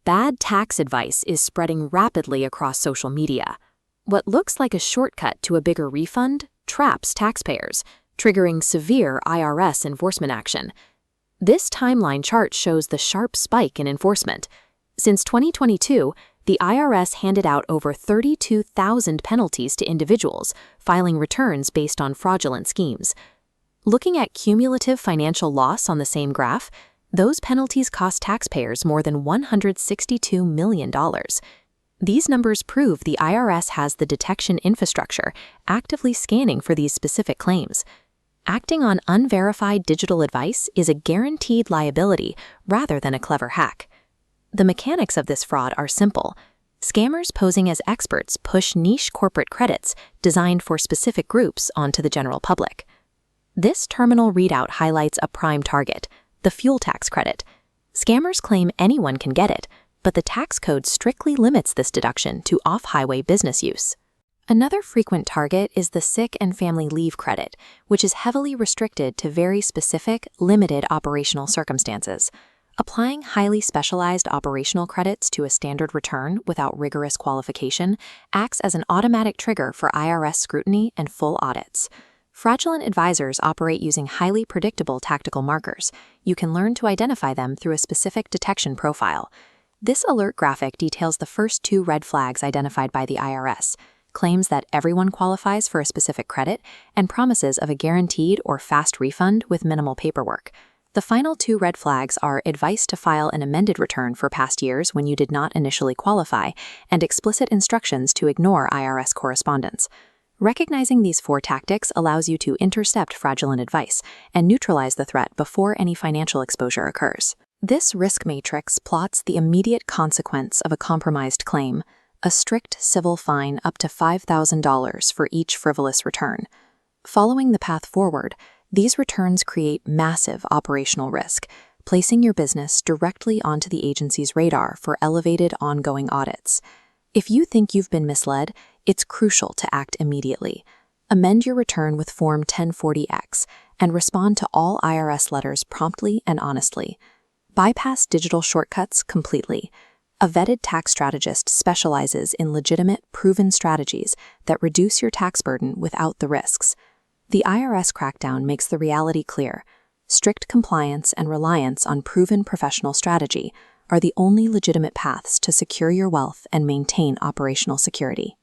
Bad tax advice is spreading rapidly across social media. What looks like a shortcut to a bigger refund traps taxpayers, triggering severe IRS enforcement action. This timeline chart shows the sharp spike in enforcement. Since 2022, the IRS handed out over 32,000 penalties to individuals filing returns based on fraudulent schemes. Looking at cumulative financial loss on the same graph, those penalties cost taxpayers more than $162 million. These numbers prove the IRS has the detection infrastructure actively scanning for these specific claims. Acting on unverified digital advice is a guaranteed liability rather than a clever hack. The mechanics of this fraud are simple. Scammers posing as experts push niche corporate credits designed for specific groups onto the general public. This terminal readout highlights a prime target, the fuel tax credit. Scammers claim anyone can get it, but the tax code strictly limits this deduction to off-highway business use. Another frequent target is the sick and family leave credit, which is heavily restricted to very specific, limited operational circumstances. Applying highly specialized operational credits to a standard return without rigorous qualification acts as an automatic trigger for IRS scrutiny and full audits. Fraudulent advisors operate using highly predictable tactical markers. You can learn to identify them through a specific detection profile. This alert graphic details the first 2 red flags identified by the IRS, claims that everyone qualifies for a specific credit, and promises of a guaranteed or fast refund with minimal paperwork. The final 2 red flags are advice to file an amended return for past years when you did not initially qualify, and explicit instructions to ignore IRS correspondence. Recognizing these 4 tactics allows you to intercept fraudulent advice and neutralize the threat before any financial exposure occurs. This risk matrix plots the immediate consequence of a compromised claim, a strict civil fine up to $5,000 for each frivolous return. Following the path forward, these returns create massive operational risk, placing your business directly onto the agency's radar for elevated ongoing audits. If you think you've been misled, it's crucial to act immediately. Amend your return with Form 1040X and respond to all IRS letters promptly and honestly. Bypass digital shortcuts completely. A vetted tax strategist specializes in legitimate, proven strategies that reduce your tax burden without the risks. The IRS crackdown makes the reality clear. Strict compliance and reliance on proven professional strategy are the only legitimate paths to secure your wealth and maintain operational security.